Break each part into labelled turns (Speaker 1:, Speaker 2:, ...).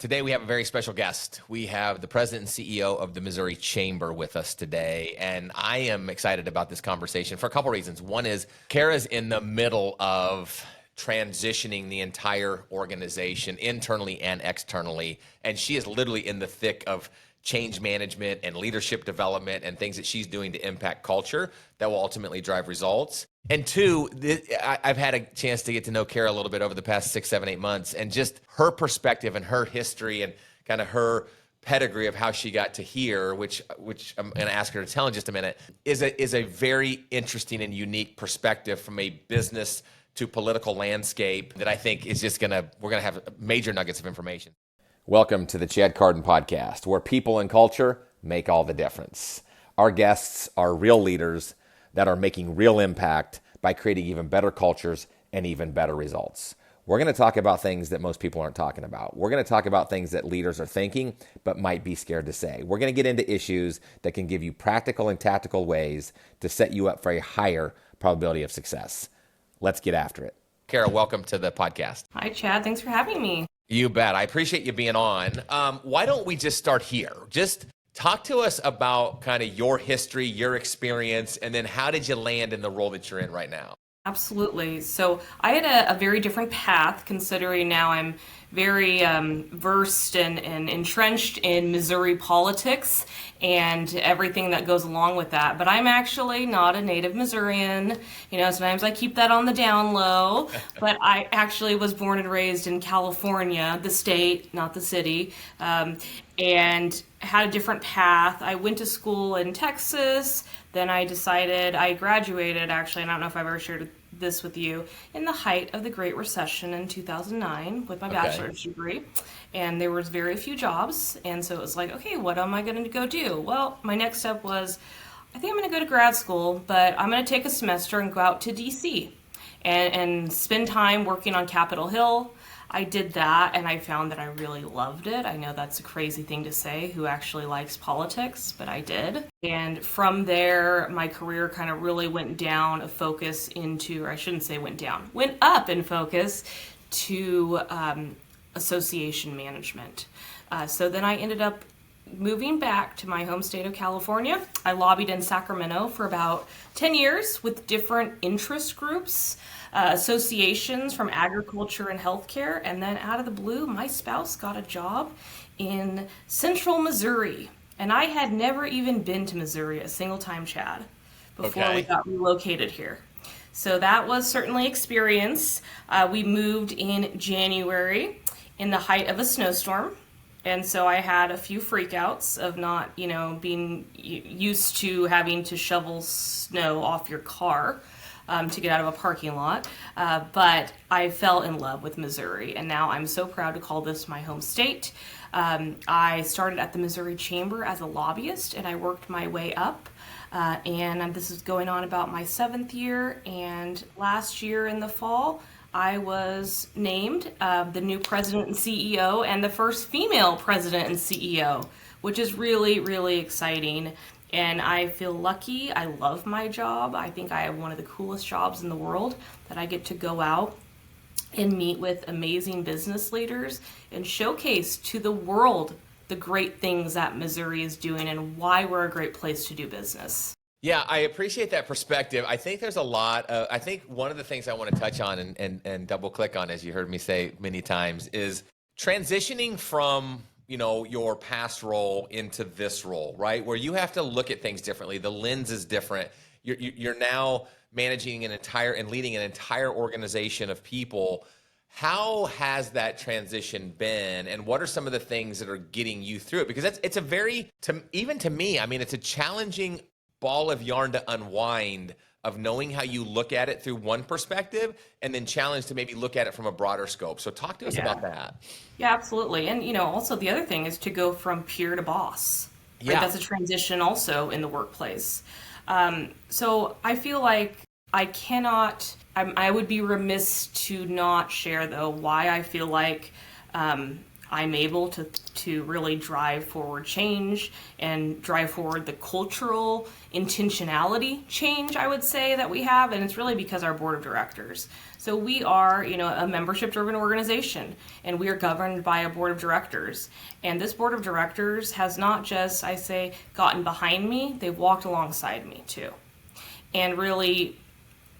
Speaker 1: Today, we have a very special guest. We have the president and CEO of the Missouri Chamber with us today. And I am excited about this conversation for a couple reasons. One is Kara's in the middle of transitioning the entire organization internally and externally. And she is literally in the thick of change management and leadership development and things that she's doing to impact culture that will ultimately drive results. And two, I've had a chance to get to know Kara a little bit over the past 6, 7, 8 months, and just her perspective and her history and kind of her pedigree of how she got to here, which I'm going to ask her to tell in just a minute, is a very interesting and unique perspective from a business to political landscape that I think is just we're going to have major nuggets of information. Welcome to the Chad Carden Podcast, where people and culture make all the difference. Our guests are real leaders that are making real impact by creating even better cultures and even better results. We're going to talk about things that most people aren't talking about. We're going to talk about things that leaders are thinking but might be scared to say. We're going to get into issues that can give you practical and tactical ways to set you up for a higher probability of success. Let's get after it. Kara, welcome to the podcast.
Speaker 2: Hi, Chad. Thanks for having me.
Speaker 1: You bet. I appreciate you being on. Why don't we just start here? Just talk to us about kind of your history, your experience, and then how did you land in the role that you're in right now?
Speaker 2: Absolutely. So I had a very different path, considering now I'm very versed and entrenched in Missouri politics and everything that goes along with that. But I'm actually not a native Missourian. You know, sometimes I keep that on the down low. But I actually was born and raised in California, the state, not the city, and had a different path. I went to school in Texas. Then I graduated, actually, and I don't know if I've ever shared this with you, in the height of the Great Recession in 2009 with my bachelor's degree. And there was very few jobs. And so it was like, okay, what am I going to go do? Well, my next step was, I think I'm going to go to grad school, but I'm going to take a semester and go out to DC and spend time working on Capitol Hill. I did that, and I found that I really loved it. I know that's a crazy thing to say, who actually likes politics, but I did. And from there, my career kind of really went up in focus to association management. So then I ended up moving back to my home state of California. I lobbied in Sacramento for about 10 years with different interest groups, associations from agriculture and healthcare, and then out of the blue, my spouse got a job in central Missouri. And I had never even been to Missouri a single time, Chad, before we got relocated here. So that was certainly experience. We moved in January in the height of a snowstorm. And so I had a few freakouts of not, being used to having to shovel snow off your car to get out of a parking lot. But I fell in love with Missouri, and now I'm so proud to call this my home state. I started at the Missouri Chamber as a lobbyist, and I worked my way up. And this is going on about my 7th year. And last year in the fall, I was named the new president and CEO and the first female president and CEO, which is really, really exciting. And I feel lucky. I love my job. I think I have one of the coolest jobs in the world, that I get to go out and meet with amazing business leaders and showcase to the world the great things that Missouri is doing and why we're a great place to do business.
Speaker 1: Yeah, I appreciate that perspective. I think there's a lot. I think one of the things I want to touch on and double click on, as you heard me say many times, is transitioning from your past role into this role, right? Where you have to look at things differently. The lens is different. You're now managing and leading an entire organization of people. How has that transition been, and what are some of the things that are getting you through it? Because it's a very, even to me, it's a challenging ball of yarn to unwind, of knowing how you look at it through one perspective and then challenge to maybe look at it from a broader scope. So talk to us about that.
Speaker 2: Yeah, absolutely. And, also the other thing is to go from peer to boss. Right?
Speaker 1: Yeah.
Speaker 2: That's a transition also in the workplace. So I feel like I would be remiss to not share, though, why I feel like I'm able to really drive forward change and drive forward the cultural intentionality change, I would say, that we have. And it's really because our board of directors. So we are, a membership-driven organization, and we are governed by a board of directors. And this board of directors has not just, I say, gotten behind me, they've walked alongside me too. And really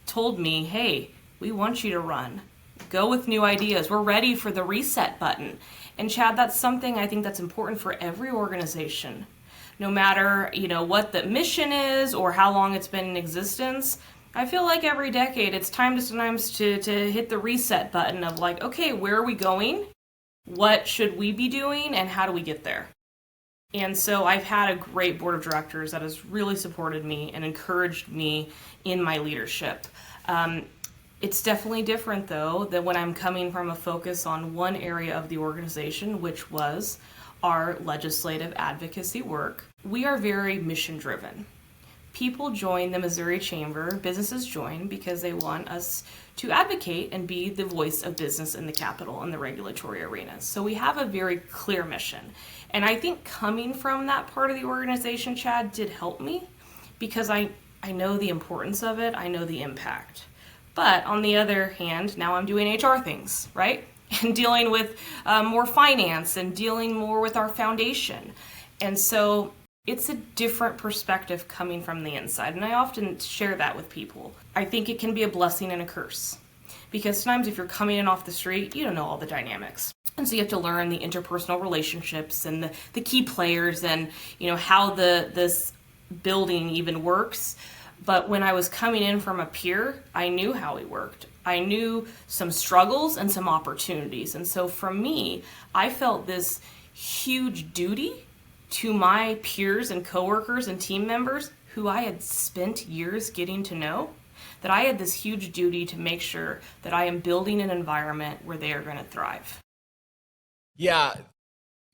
Speaker 2: told me, hey, we want you to run. Go with new ideas. We're ready for the reset button. And Chad, that's something I think that's important for every organization. No matter, what the mission is or how long it's been in existence, I feel like every decade it's time to sometimes to hit the reset button of like, okay, where are we going? What should we be doing? And how do we get there? And so I've had a great board of directors that has really supported me and encouraged me in my leadership. It's definitely different, though, than when I'm coming from a focus on one area of the organization, which was our legislative advocacy work. We are very mission-driven. People join the Missouri Chamber, businesses join because they want us to advocate and be the voice of business in the capital and the regulatory arenas. So we have a very clear mission. And I think coming from that part of the organization, Chad, did help me because I know the importance of it. I know the impact. But on the other hand, now I'm doing HR things, right? And dealing with more finance and dealing more with our foundation. And so it's a different perspective coming from the inside. And I often share that with people. I think it can be a blessing and a curse. Because sometimes if you're coming in off the street, you don't know all the dynamics. And so you have to learn the interpersonal relationships and the key players and, how this building even works. But when I was coming in from a peer, I knew how he worked. I knew some struggles and some opportunities. And so for me, I felt this huge duty to my peers and coworkers and team members who I had spent years getting to know, that I had this huge duty to make sure that I am building an environment where they are going to thrive.
Speaker 1: Yeah.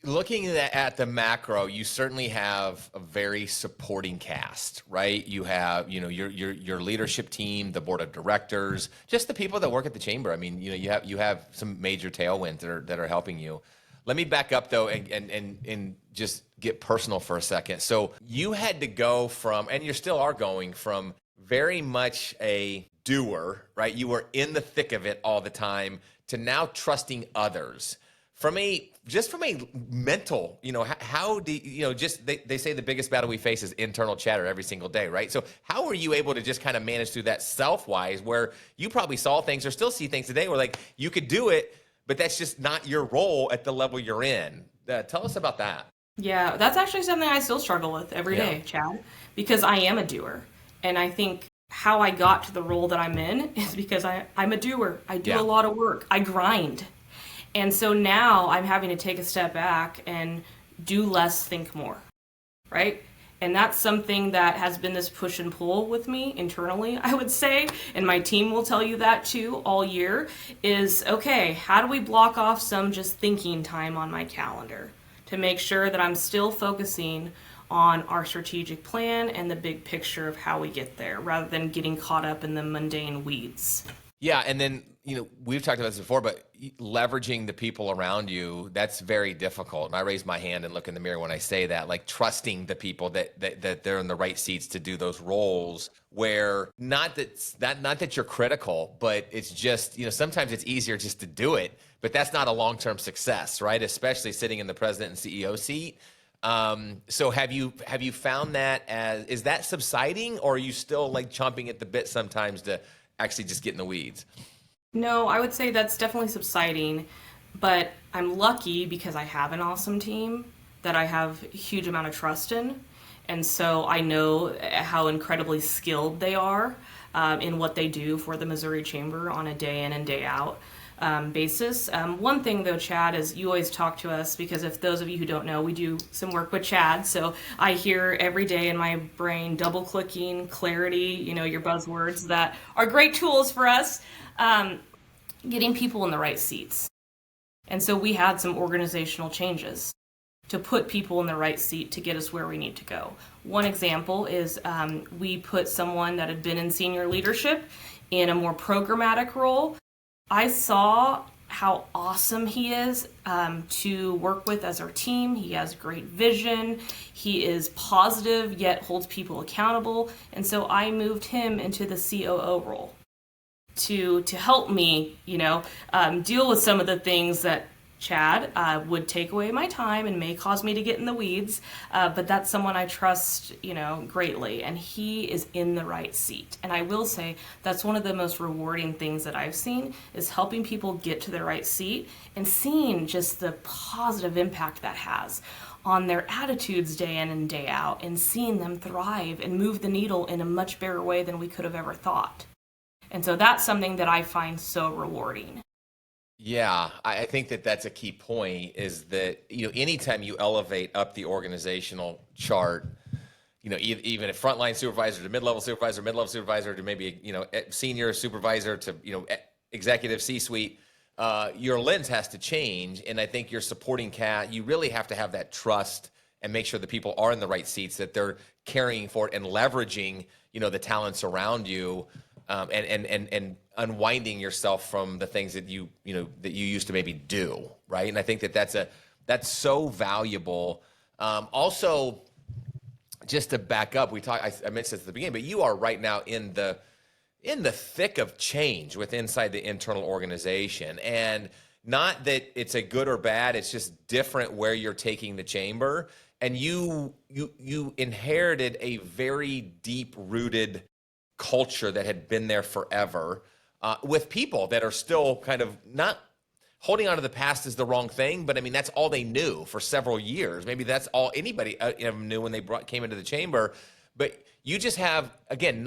Speaker 1: Looking at the macro, you certainly have a very supporting cast, right? You have, your leadership team, the board of directors, just the people that work at the chamber. I mean, you have some major tailwinds that are helping you. Let me back up though and just get personal for a second. So you had to go from, and you still are going from, very much a doer, right? You were in the thick of it all the time to now trusting others. From a mental, how do they say the biggest battle we face is internal chatter every single day, right? So how were you able to just kind of manage through that self-wise, where you probably saw things or still see things today where like you could do it, but that's just not your role at the level you're in? Tell us about that.
Speaker 2: Yeah, that's actually something I still struggle with every day, Chad, because I am a doer. And I think how I got to the role that I'm in is because I'm a doer. I do a lot of work. I grind. And so now I'm having to take a step back and do less, think more, right? And that's something that has been this push and pull with me internally, I would say, and my team will tell you that too all year, is, okay, how do we block off some just thinking time on my calendar to make sure that I'm still focusing on our strategic plan and the big picture of how we get there, rather than getting caught up in the mundane weeds.
Speaker 1: Yeah, and then, we've talked about this before, but leveraging the people around you, that's very difficult. And I raise my hand and look in the mirror when I say that, like trusting the people that they're in the right seats to do those roles, where not that you're critical, but it's just, sometimes it's easier just to do it, but that's not a long-term success, right? Especially sitting in the president and CEO seat. So have you found that is that subsiding, or are you still like chomping at the bit sometimes to actually just get in the weeds?
Speaker 2: No, I would say that's definitely subsiding, but I'm lucky because I have an awesome team that I have a huge amount of trust in. And so I know how incredibly skilled they are in what they do for the Missouri Chamber on a day in and day out basis. One thing though, Chad, is you always talk to us, because if those of you who don't know, we do some work with Chad. So I hear every day in my brain double clicking, clarity, your buzzwords that are great tools for us, getting people in the right seats. And so we had some organizational changes to put people in the right seat to get us where we need to go. One example is we put someone that had been in senior leadership in a more programmatic role. I saw how awesome he is to work with as our team. He has great vision. He is positive, yet holds people accountable. And so I moved him into the COO role to help me, deal with some of the things that Chad would take away my time and may cause me to get in the weeds, but that's someone I trust, greatly, and he is in the right seat. And I will say that's one of the most rewarding things that I've seen is helping people get to the right seat and seeing just the positive impact that has on their attitudes day in and day out, and seeing them thrive and move the needle in a much bigger way than we could have ever thought. And so that's something that I find so rewarding.
Speaker 1: Yeah, I think that that's a key point is that, anytime you elevate up the organizational chart, even a frontline supervisor to mid-level supervisor to maybe, senior supervisor to, executive C-suite, your lens has to change. And I think your supporting you really have to have that trust and make sure that people are in the right seats, that they're carrying for it and leveraging, the talents around you. And unwinding yourself from the things that you used to maybe do, right? And I think that that's so valuable. Also, just to back up, I mentioned at the beginning, but you are right now in the thick of change inside the internal organization, and not that it's a good or bad. It's just different where you're taking the chamber, and you inherited a very deep rooted culture that had been there forever, with people that are still kind of not holding on to the past is the wrong thing, but I mean, that's all they knew for several years. Maybe that's all anybody knew when they came into the chamber. But you just have, again,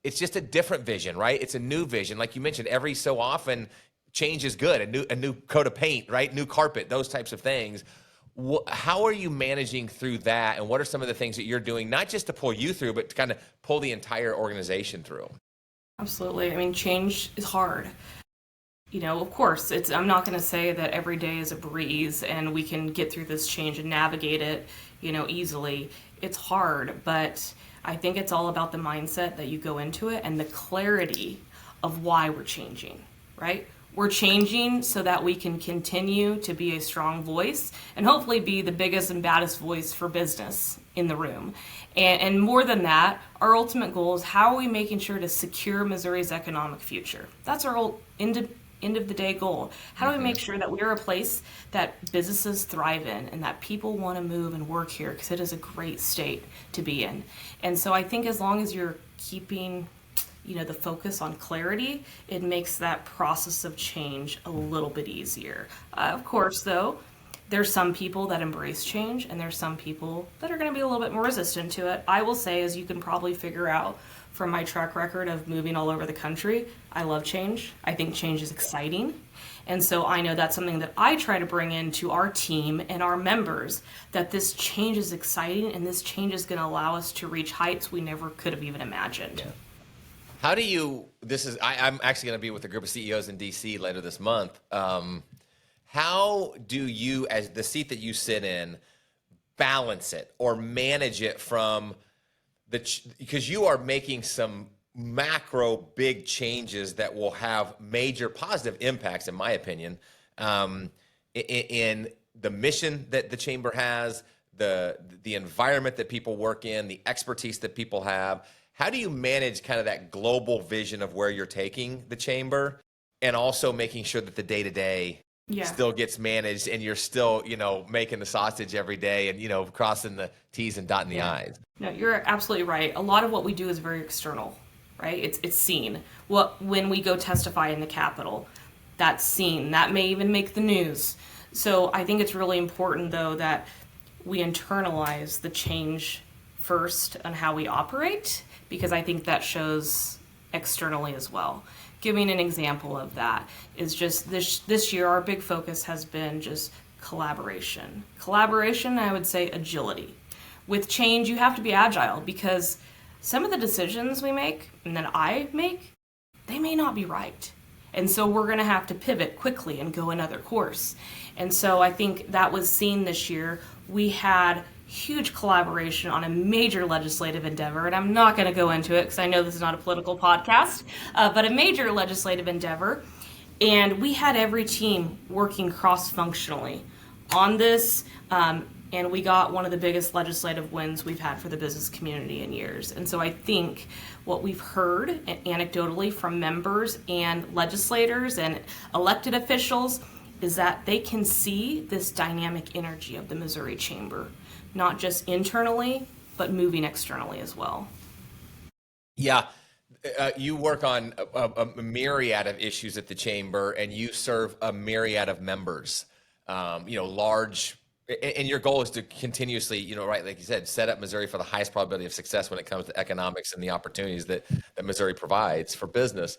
Speaker 1: it's just a different vision, right? It's a new vision. Like you mentioned, every so often change is good. A new coat of paint, right? New carpet, those types of things. How are you managing through that? And what are some of the things that you're doing, not just to pull you through, but to kind of pull the entire organization through?
Speaker 2: Absolutely. I mean, change is hard. Of course, I'm not going to say that every day is a breeze and we can get through this change and navigate it, easily. It's hard, but I think it's all about the mindset that you go into it and the clarity of why we're changing, right? We're changing so that we can continue to be a strong voice and hopefully be the biggest and baddest voice for business in the room. And more than that, our ultimate goal is how are we making sure to secure Missouri's economic future? That's our end of the day goal. How do we make sure that we're a place that businesses thrive in and that people want to move and work here, because it is a great state to be in. And so I think as long as you're keeping the focus on clarity, it makes that process of change a little bit easier. Of course, though, there's some people that embrace change and there's some people that are going to be a little bit more resistant to it. I will say, as you can probably figure out from my track record of moving all over the country, I love change. I think change is exciting. And so I know that's something that I try to bring into our team and our members, that this change is exciting and this change is going to allow us to reach heights we never could have even imagined.
Speaker 1: Yeah. How do you, I'm actually going to be with a group of CEOs in DC later this month. How do you, as the seat that you sit in, balance it or manage it from because you are making some macro big changes that will have major positive impacts, in my opinion, in the mission that the chamber has, the environment that people work in, the expertise that people have. How do you manage kind of that global vision of where you're taking the chamber and also making sure that the day-to-day still gets managed and you're still, making the sausage every day and, crossing the T's and dotting the I's?
Speaker 2: No, you're absolutely right. A lot of what we do is very external, right? It's seen. When we go testify in the Capitol, that's seen. That may even make the news. So I think it's really important, though, that we internalize the change first on how we operate, because I think that shows externally as well. Giving an example of that is just this year, our big focus has been just collaboration. Collaboration, I would say agility. With change, you have to be agile, because some of the decisions we make and that I make, they may not be right. And so we're going to have to pivot quickly and go another course. And so I think that was seen this year. We had huge collaboration on a major legislative endeavor, and I'm not going to go into it because I know this is not a political podcast, but a major legislative endeavor And we had every team working cross-functionally on this, and we got one of the biggest legislative wins we've had for the business community in years. And so I think what we've heard anecdotally from members and legislators and elected officials is that they can see this dynamic energy of the Missouri Chamber, not just internally, but moving externally as well.
Speaker 1: Yeah. You work on a myriad of issues at the chamber, and you serve a myriad of members, large, and your goal is to continuously, right, like you said, set up Missouri for the highest probability of success when it comes to economics and the opportunities that Missouri provides for business.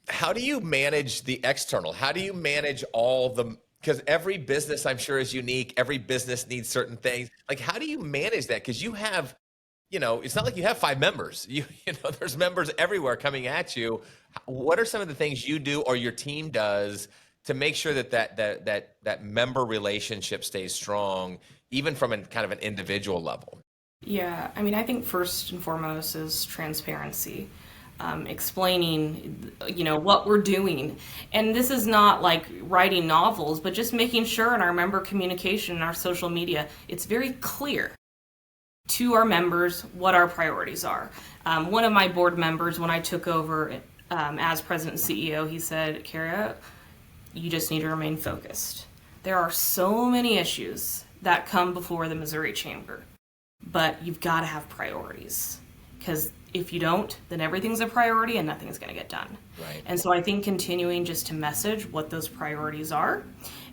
Speaker 1: How do you manage the external? How do you manage because every business, I'm sure, is unique. Every business needs certain things. Like, how do you manage that? Because you have, it's not like you have 5 members. There's members everywhere coming at you. What are some of the things you do or your team does to make sure that member relationship stays strong, even from kind of an individual level?
Speaker 2: Yeah, I think first and foremost is transparency. Explaining, what we're doing. And this is not like writing novels, but just making sure in our member communication and our social media, it's very clear to our members what our priorities are. One of my board members, when I took over as president and CEO, he said, Kara, you just need to remain focused. There are so many issues that come before the Missouri Chamber, but you've got to have priorities, because if you don't, then everything's a priority and nothing's going to get done.
Speaker 1: Right.
Speaker 2: And so I think continuing just to message what those priorities are.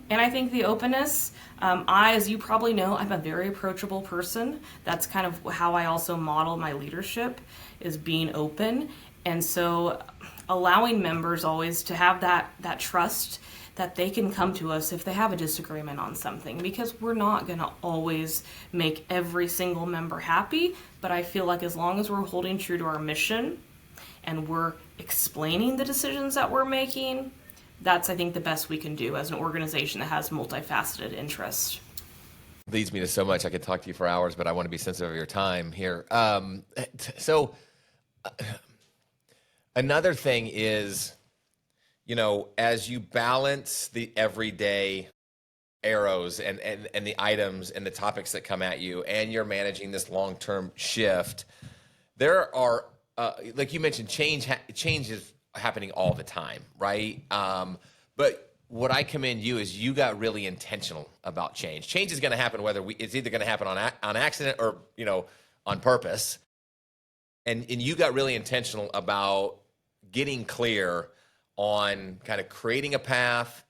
Speaker 2: And I think the openness, as you probably know, I'm a very approachable person. That's kind of how I also model my leadership, is being open. And so allowing members always to have that trust that they can come to us if they have a disagreement on something, because we're not going to always make every single member happy. But I feel like as long as we're holding true to our mission and we're explaining the decisions that we're making, that's, I think, the best we can do as an organization that has multifaceted interest.
Speaker 1: Leads me to so much. I could talk to you for hours, but I want to be sensitive of your time here. Another thing is, as you balance the everyday arrows and the items and the topics that come at you, and you're managing this long-term shift, there are, like you mentioned, change is happening all the time, right? But what I commend you is you got really intentional about change. Change is going to happen whether it's either going to happen on accident or, on purpose. And you got really intentional about getting clear on kind of creating a path.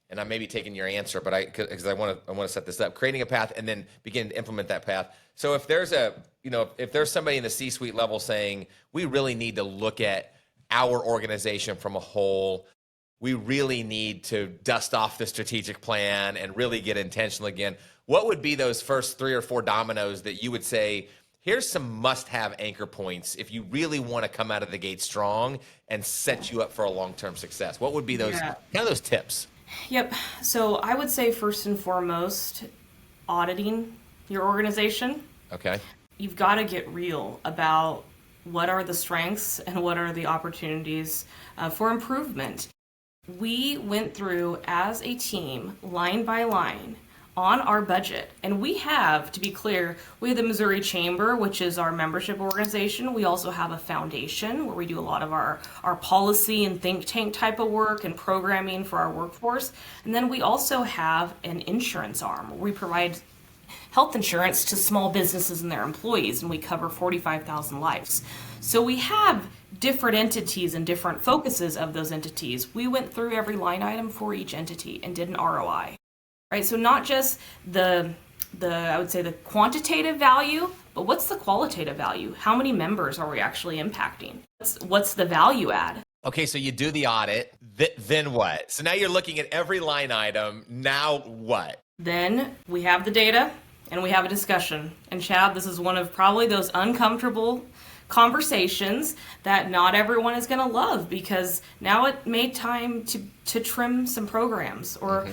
Speaker 1: And I may be taking your answer, but because I want to set this up, creating a path and then begin to implement that path. So if there's if there's somebody in the C-suite level saying, we really need to look at our organization from a whole, we really need to dust off the strategic plan and really get intentional again, what would be those first 3 or 4 dominoes that you would say, here's some must-have anchor points if you really want to come out of the gate strong and set you up for a long-term success? What would be those kind of those tips?
Speaker 2: Yep. So I would say first and foremost, auditing your organization.
Speaker 1: Okay.
Speaker 2: You've got to get real about what are the strengths and what are the opportunities for improvement. We went through as a team, line by line, on our budget. And we have, to be clear, we have the Missouri Chamber, which is our membership organization. We also have a foundation where we do a lot of our policy and think tank type of work and programming for our workforce. And then we also have an insurance arm where we provide health insurance to small businesses and their employees, and we cover 45,000 lives. So we have different entities and different focuses of those entities. We went through every line item for each entity and did an ROI. Right, so not just the I would say the quantitative value, but what's the qualitative value? How many members are we actually impacting? What's the value add?
Speaker 1: Okay, so you do the audit, then what? So now you're looking at every line item. Now what?
Speaker 2: Then we have the data and we have a discussion. And Chad, this is one of probably those uncomfortable conversations that not everyone is going to love, because now it made time to trim some programs or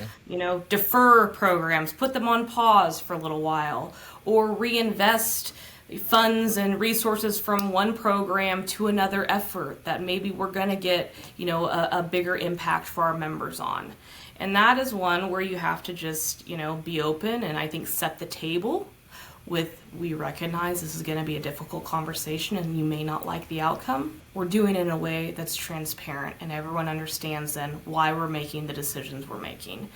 Speaker 2: defer programs, put them on pause for a little while, or reinvest funds and resources from one program to another effort that maybe we're going to get, a bigger impact for our members on. And that is one where you have to just, be open and I think set the table with, we recognize this is going to be a difficult conversation and you may not like the outcome. We're doing it in a way that's transparent and everyone understands then why we're making the decisions we're making.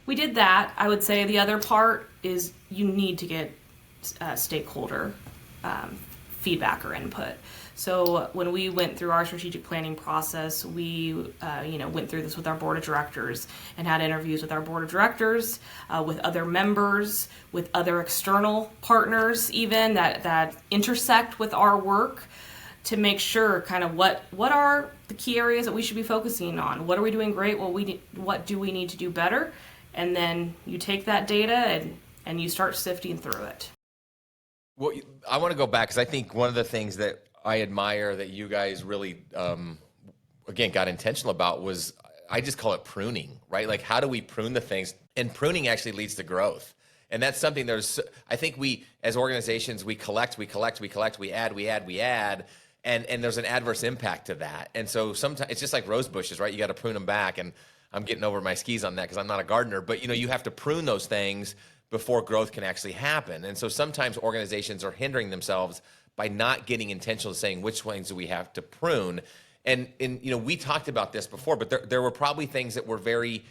Speaker 2: We did that. I would say the other part is you need to get stakeholder feedback or input. So when we went through our strategic planning process, we went through this with our board of directors and had interviews with our board of directors, with other members, with other external partners even that intersect with our work to make sure kind of what are the key areas that we should be focusing on. What are we doing great? What do we need to do better? And then you take that data and you start sifting through it.
Speaker 1: Well, I want to go back because I think one of the things that I admire that you guys really, again, got intentional about was, I just call it pruning, right? Like, how do we prune the things? And pruning actually leads to growth. And that's something I think we, as organizations, we collect, we add, and there's an adverse impact to that. And so sometimes it's just like rose bushes, right? You got to prune them back. And I'm getting over my skis on that because I'm not a gardener, but you have to prune those things before growth can actually happen. And so sometimes organizations are hindering themselves by not getting intentional, saying which ones do we have to prune. And we talked about this before, but there were probably things that were very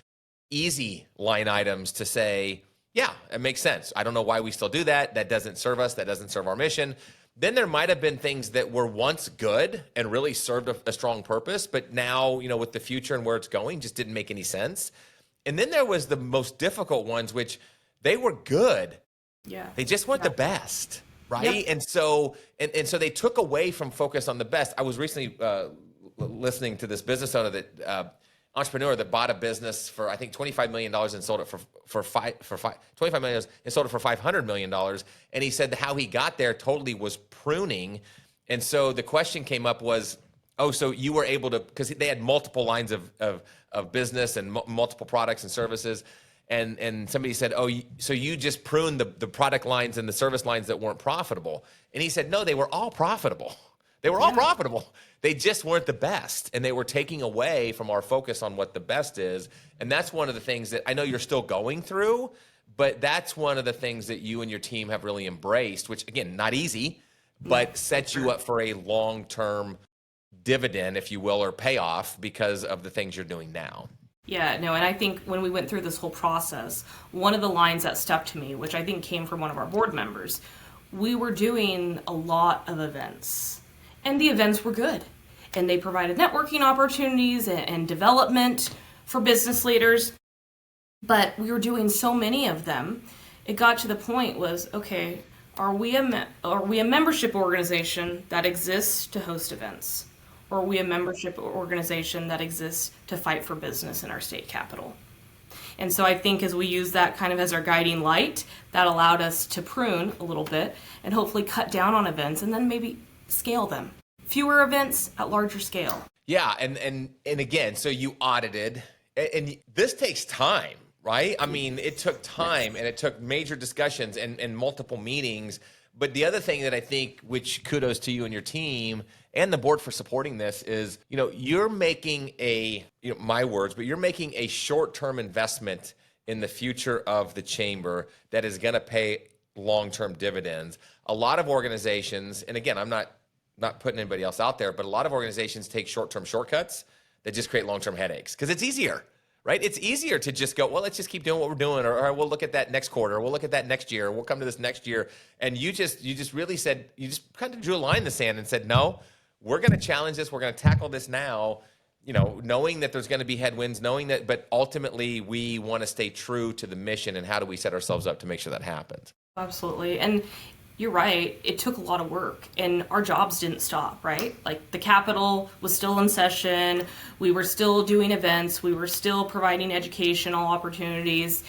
Speaker 1: easy line items to say, yeah, it makes sense. I don't know why we still do that. That doesn't serve us. That doesn't serve our mission. Then there might have been things that were once good and really served a strong purpose, but now, with the future and where it's going, just didn't make any sense. And then there was the most difficult ones, which they were good.
Speaker 2: Yeah.
Speaker 1: They just weren't the best. Right. Yep. And so they took away from focus on the best. I was recently listening to this business owner entrepreneur that bought a business for, I think, $25 million and sold it for $25 million and sold it for $500 million. And he said how he got there totally was pruning. And so the question came up was, so you were able to, because they had multiple lines of business and multiple products and services. And somebody said, so you just pruned the product lines and the service lines that weren't profitable. And he said, no, they were all profitable. They were all profitable. They just weren't the best. And they were taking away from our focus on what the best is. And that's one of the things that I know you're still going through, but that's one of the things that you and your team have really embraced, which, again, not easy, but sets you up for a long-term dividend, if you will, or payoff because of the things you're doing now.
Speaker 2: Yeah, no, and I think when we went through this whole process, one of the lines that stuck to me, which I think came from one of our board members, we were doing a lot of events, and the events were good, and they provided networking opportunities and development for business leaders, but we were doing so many of them, it got to the point was, okay, are we a membership organization that exists to host events? Or are we a membership organization that exists to fight for business in our state capital? And so I think as we use that kind of as our guiding light, that allowed us to prune a little bit and hopefully cut down on events and then maybe scale them. Fewer events at larger scale.
Speaker 1: Yeah, and again, so you audited, and this takes time, right? I mean, it took time and it took major discussions and multiple meetings. But the other thing that I think, which kudos to you and your team and the board for supporting this, is, you're making my words, but you're making a short-term investment in the future of the chamber that is going to pay long-term dividends. A lot of organizations, and again, I'm not putting anybody else out there, but a lot of organizations take short-term shortcuts that just create long-term headaches because it's easier. Right? It's easier to just go, well, let's just keep doing what we're doing, or we'll look at that next quarter, or we'll look at that next year, or we'll come to this next year. And you just really said, you just kind of drew a line in the sand and said, no, we're going to challenge this. We're going to tackle this now, knowing that there's going to be headwinds, but ultimately we want to stay true to the mission, and how do we set ourselves up to make sure that happens?
Speaker 2: Absolutely. And you're right. It took a lot of work, and our jobs didn't stop, right? Like, the Capitol was still in session. We were still doing events. We were still providing educational opportunities,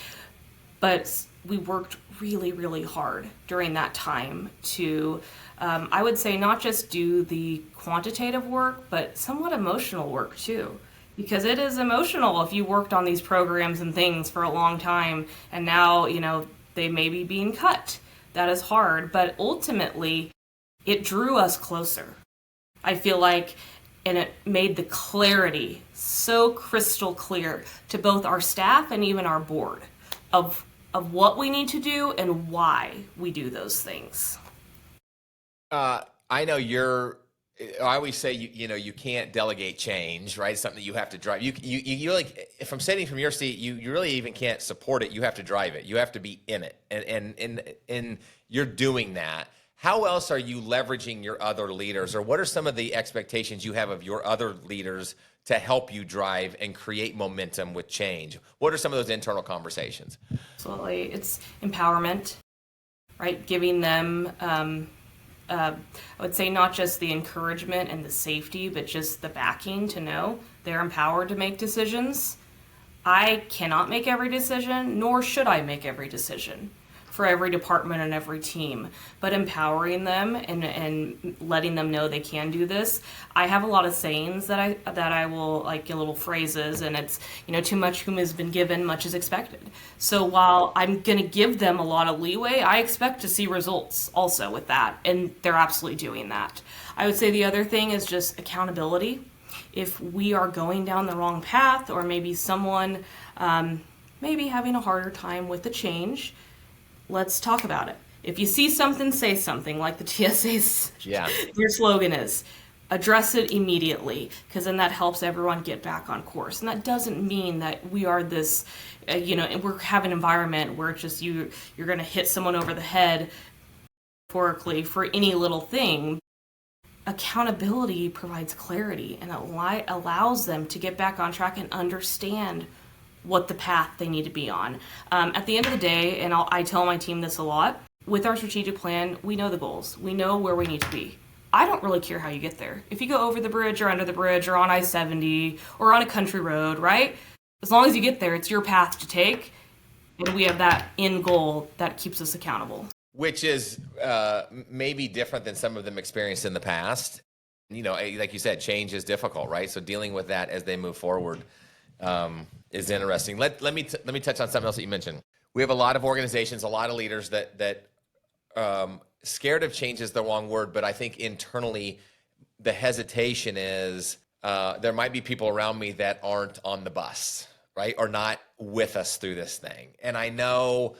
Speaker 2: but we worked really, really hard during that time to, I would say, not just do the quantitative work, but somewhat emotional work too. Because it is emotional if you worked on these programs and things for a long time, and now, they may be being cut. That is hard, but ultimately it drew us closer. I feel like, and it made the clarity so crystal clear to both our staff and even our board of what we need to do and why we do those things.
Speaker 1: I know I always say, you can't delegate and right? It's something that you have to drive. You like, if I'm sitting from your seat, you really even can't support it. You have to drive it. You have to be in it. And you're doing that. How else are you leveraging your other leaders, or what are some of the expectations you have of your other leaders to help you drive and create momentum with change? What are some of those internal conversations?
Speaker 2: Absolutely. It's empowerment, right? Giving them, I would say, not just the encouragement and the safety, but just the backing to know they're empowered to make decisions. I cannot make every decision, nor should I make every decision for every department and every team, but empowering them and letting them know they can do this. I have a lot of sayings that I will, like, little phrases, and it's, too much whom has been given, much is expected. So while I'm going to give them a lot of leeway, I expect to see results also with that, and they're absolutely doing that. I would say the other thing is just accountability. If we are going down the wrong path, or maybe someone maybe having a harder time with the change, let's talk about it. If you see something, say something, like the TSA's your slogan is. Address it immediately, because then that helps everyone get back on course. And that doesn't mean that we are this, we're having an environment where it's just you're going to hit someone over the head metaphorically for any little thing. Accountability provides clarity, and it allows them to get back on track and understand what the path they need to be on. At the end of the day, and I tell my team this a lot, with our strategic plan, we know the goals. We know where we need to be. I don't really care how you get there. If you go over the bridge or under the bridge or on I-70 or on a country road, right? As long as you get there, it's your path to take. And we have that end goal that keeps us accountable.
Speaker 1: Which is maybe different than some of them experienced in the past. Like you said, change is difficult, right? So dealing with that as they move forward is interesting. Let me touch on something else that you mentioned. We have a lot of organizations, a lot of leaders that scared of change is the wrong word, but I think internally the hesitation is there might be people around me that aren't on the bus, right? Or not with us through this thing. And I know,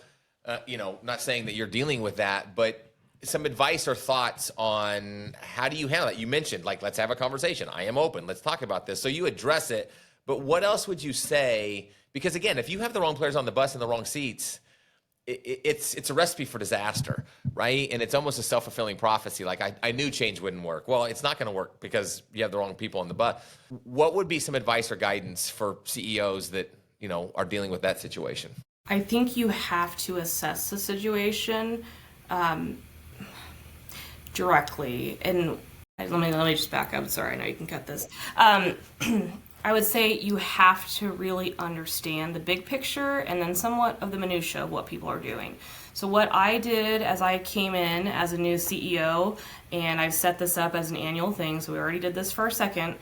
Speaker 1: not saying that you're dealing with that, but some advice or thoughts on how do you handle it? You mentioned, like, let's have a conversation. I am open. Let's talk about this. So you address it. But what else would you say? Because again, if you have the wrong players on the bus in the wrong seats, it's a recipe for disaster, right? And it's almost a self-fulfilling prophecy. Like, I knew change wouldn't work. Well, it's not going to work because you have the wrong people on the bus. What would be some advice or guidance for CEOs that, are dealing with that situation?
Speaker 2: I think you have to assess the situation directly. And let me just back up. Sorry, I know you can cut this. I would say you have to really understand the big picture and then somewhat of the minutia of what people are doing. So what I did as I came in as a new CEO, and I've set this up as an annual thing, so we already did this for our second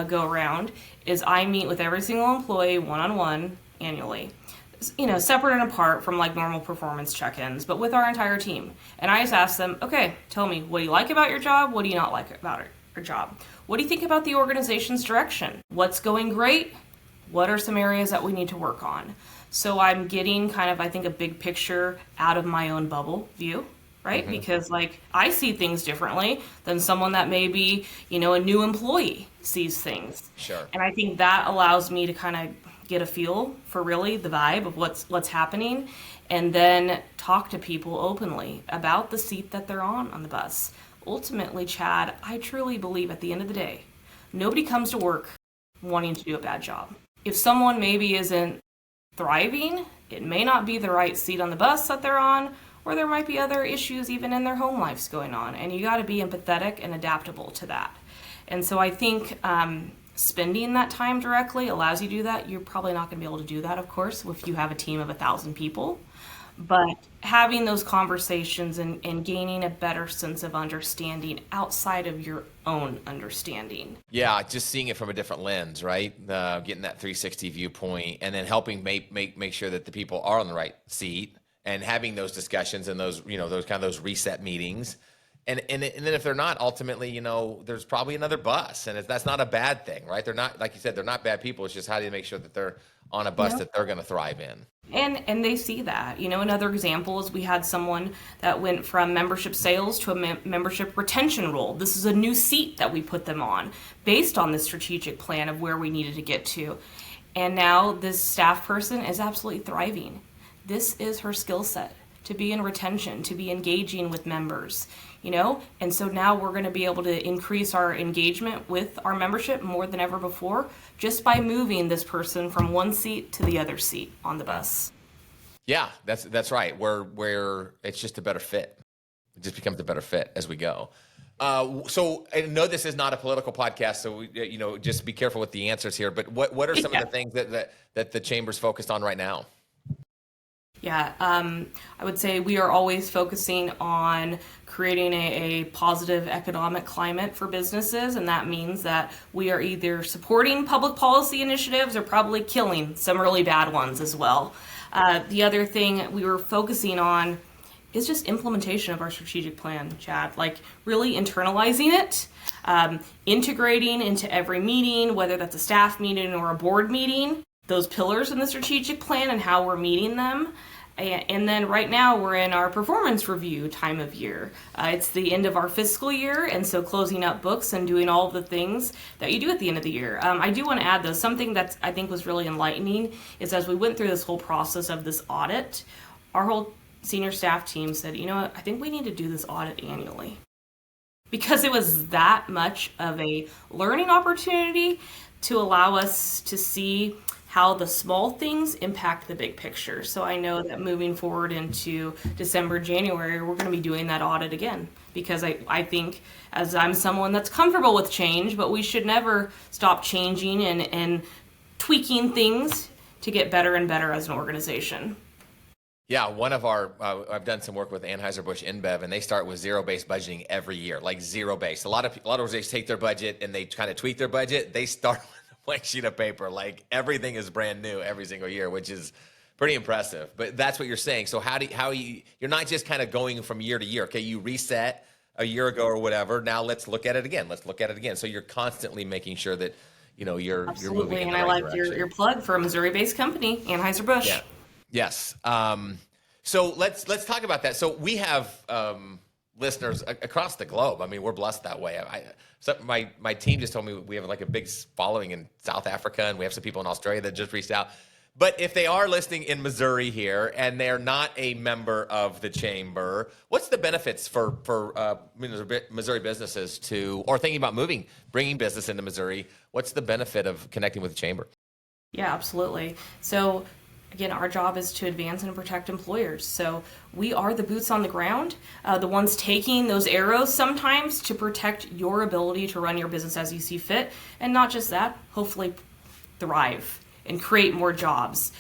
Speaker 2: go around, is I meet with every single employee one-on-one annually. Separate and apart from like normal performance check-ins, but with our entire team. And I just ask them, okay, tell me, what do you like about your job? What do you not like about your job? What do you think about the organization's direction? What's going great? What are some areas that we need to work on? So I'm getting kind of, I think, a big picture out of my own bubble view, right? Mm-hmm. Because I see things differently than someone that maybe, a new employee sees things.
Speaker 1: Sure.
Speaker 2: And I think that allows me to kind of get a feel for really the vibe of what's happening, and then talk to people openly about the seat that they're on the bus. Ultimately, Chad, I truly believe at the end of the day, nobody comes to work wanting to do a bad job. If someone maybe isn't thriving, it may not be the right seat on the bus that they're on, or there might be other issues even in their home lives going on, and you got to be empathetic and adaptable to that. And so I think spending that time directly allows you to do that. You're probably not going to be able to do that, of course, if you have a team of 1,000 people. But having those conversations and gaining a better sense of understanding outside of your own understanding.
Speaker 1: Yeah, just seeing it from a different lens, right? Getting that 360 viewpoint, and then helping make sure that the people are on the right seat, and having those discussions and those, those reset meetings, And then if they're not, ultimately, there's probably another bus, and that's not a bad thing, right? They're not, like you said, they're not bad people. It's just how do you make sure that they're on a bus that they're going to thrive in.
Speaker 2: And they see that. Another example is we had someone that went from membership sales to a membership retention role. This is a new seat that we put them on based on the strategic plan of where we needed to get to. And now this staff person is absolutely thriving. This is her skill set, to be in retention, to be engaging with members, And so now we're going to be able to increase our engagement with our membership more than ever before, just by moving this person from one seat to the other seat on the bus.
Speaker 1: Yeah, that's right. Where it's just a better fit. It just becomes a better fit as we go. So I know this is not a political podcast, so just be careful with the answers here. But what are some of the things that the chamber's focused on right now?
Speaker 2: Yeah, I would say we are always focusing on creating a positive economic climate for businesses, and that means that we are either supporting public policy initiatives or probably killing some really bad ones as well. The other thing we were focusing on is just implementation of our strategic plan, Chad, like really internalizing it, integrating into every meeting, whether that's a staff meeting or a board meeting, those pillars in the strategic plan and how we're meeting them. And then right now we're in our performance review time of year. It's the end of our fiscal year, and so closing up books and doing all of the things that you do at the end of the year. I do want to add, though, something that I think was really enlightening is as we went through this whole process of this audit, our whole senior staff team said, I think we need to do this audit annually. Because it was that much of a learning opportunity to allow us to see how the small things impact the big picture. So I know that moving forward into December, January, we're going to be doing that audit again, because I think, as I'm someone that's comfortable with change, but we should never stop changing and tweaking things to get better and better as an organization.
Speaker 1: Yeah, one of our, I've done some work with Anheuser-Busch InBev, and they start with zero-based budgeting every year, like zero-based. A lot of organizations take their budget and they kind of tweak their budget. They start with a blank sheet of paper, like everything is brand new every single year, which is pretty impressive. But that's what you're saying. So you're not just kind of going from year to year. Okay, you reset a year ago or whatever. Now let's look at it again. So you're constantly making sure that you're moving in the right direction.
Speaker 2: And I like your plug for a Missouri-based company, Anheuser-Busch.
Speaker 1: Yeah. Yes. So let's talk about that. So we have listeners across the globe. I mean, we're blessed that way. My team just told me we have like a big following in South Africa, and we have some people in Australia that just reached out. But if they are listening in Missouri here and they're not a member of the chamber, what's the benefits for Missouri businesses or thinking about bringing business into Missouri? What's the benefit of connecting with the chamber?
Speaker 2: Yeah, absolutely. So again, our job is to advance and protect employers. So we are the boots on the ground, the ones taking those arrows sometimes to protect your ability to run your business as you see fit. And not just that, hopefully thrive and create more jobs.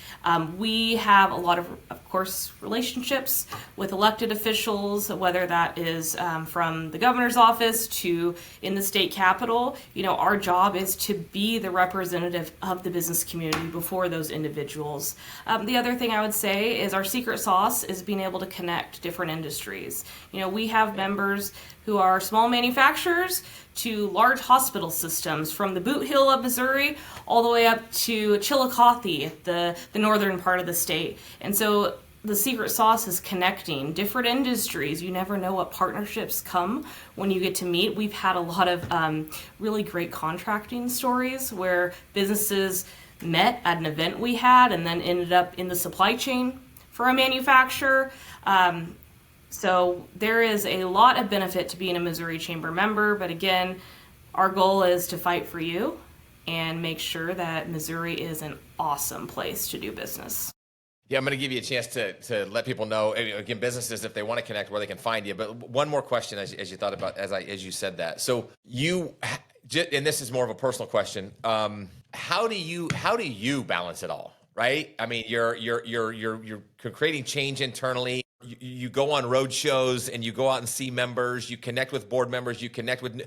Speaker 2: We have a lot of course, relationships with elected officials, whether that is from the governor's office to in the state capitol. Our job is to be the representative of the business community before those individuals. The other thing I would say is our secret sauce is being able to connect different industries. We have members who are small manufacturers to large hospital systems, from the Boot Hill of Missouri all the way up to Chillicothe, the northern part of the state. And so the secret sauce is connecting different industries. You never know what partnerships come when you get to meet. We've had a lot of really great contracting stories where businesses met at an event we had and then ended up in the supply chain for a manufacturer. So there is a lot of benefit to being a Missouri Chamber member, but again, our goal is to fight for you and make sure that Missouri is an awesome place to do business.
Speaker 1: Yeah, I'm going to give you a chance to let people know, again, businesses, if they want to connect, where they can find you. But one more question as you thought about, as you said that. So and this is more of a personal question. How do you balance it all, right? I mean, you're creating change internally. You go on road shows and you go out and see members. You connect with board members. You connect with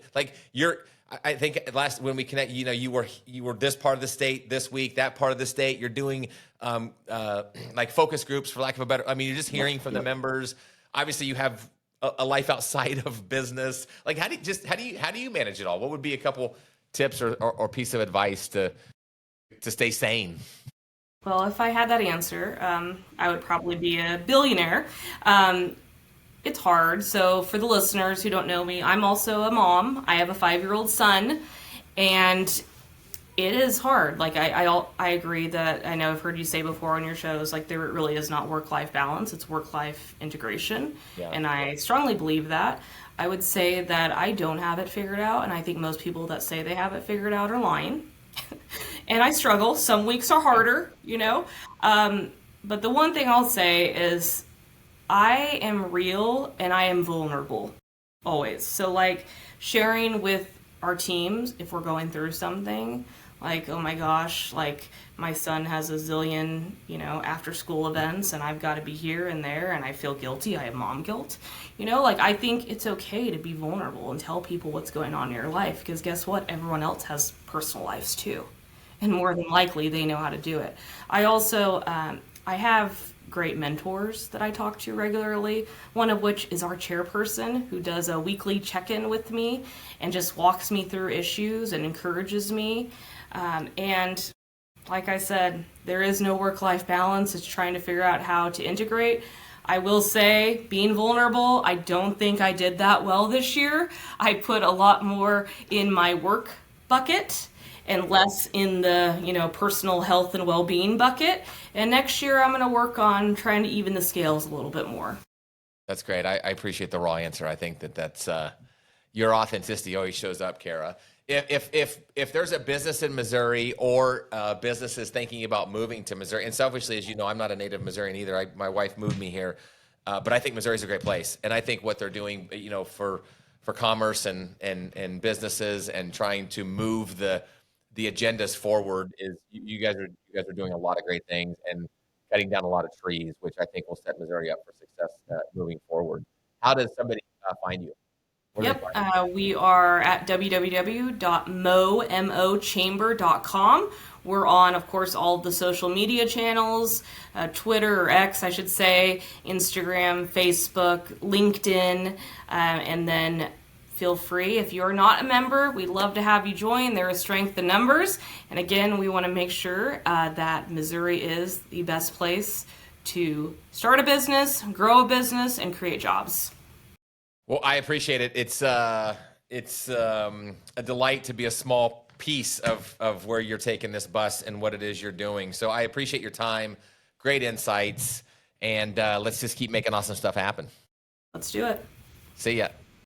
Speaker 1: I think when we connect, you were this part of the state this week, that part of the state. You're doing like focus groups, for lack of a better. I mean, you're just hearing from the members. Obviously, you have a life outside of business? Like, how do you manage it all? What would be a couple tips or piece of advice to stay sane?
Speaker 2: Well, if I had that answer, I would probably be a billionaire. It's hard. So, for the listeners who don't know me, I'm also a mom. I have a 5-year-old son, and it is hard. Like, I agree that I know I've heard you say before on your shows, like, there really is not work-life balance, it's work-life integration. Yeah. And I strongly believe that. I would say that I don't have it figured out, and I think most people that say they have it figured out are lying. And I struggle. Some weeks are harder, you know. But the one thing I'll say is I am real and I am vulnerable, always. So, like, sharing with our teams if we're going through something, like, oh my gosh, like, my son has a zillion, after school events, and I've got to be here and there, and I feel guilty. I have mom guilt. Like, I think it's okay to be vulnerable and tell people what's going on in your life, because guess what? Everyone else has personal lives too. And more than likely, they know how to do it. I also, I have great mentors that I talk to regularly, one of which is our chairperson, who does a weekly check-in with me and just walks me through issues and encourages me. And like I said, there is no work-life balance. It's trying to figure out how to integrate. I will say, being vulnerable, I don't think I did that well this year. I put a lot more in my work bucket and less in the, personal health and well-being bucket. And next year, I'm going to work on trying to even the scales a little bit more.
Speaker 1: That's great. I appreciate the raw answer. I think that's your authenticity always shows up, Kara. If there's a business in Missouri or businesses thinking about moving to Missouri, and selfishly, as you know, I'm not a native Missourian either. My wife moved me here, but I think Missouri's a great place, and I think what they're doing, for commerce and businesses and trying to move the agendas forward is you guys are doing a lot of great things and cutting down a lot of trees, which I think will set Missouri up for success moving forward. How does somebody find you?
Speaker 2: Yep, we are at www.mochamber.com. We're on, of course, all the social media channels, Twitter or X, I should say, Instagram, Facebook, LinkedIn, and then feel free. If you're not a member, we'd love to have you join. There is strength in numbers. And again, we want to make sure that Missouri is the best place to start a business, grow a business, and create jobs.
Speaker 1: Well, I appreciate it. It's a delight to be a small piece of where you're taking this bus and what it is you're doing. So I appreciate your time, great insights, and let's just keep making awesome stuff happen.
Speaker 2: Let's do it.
Speaker 1: See ya.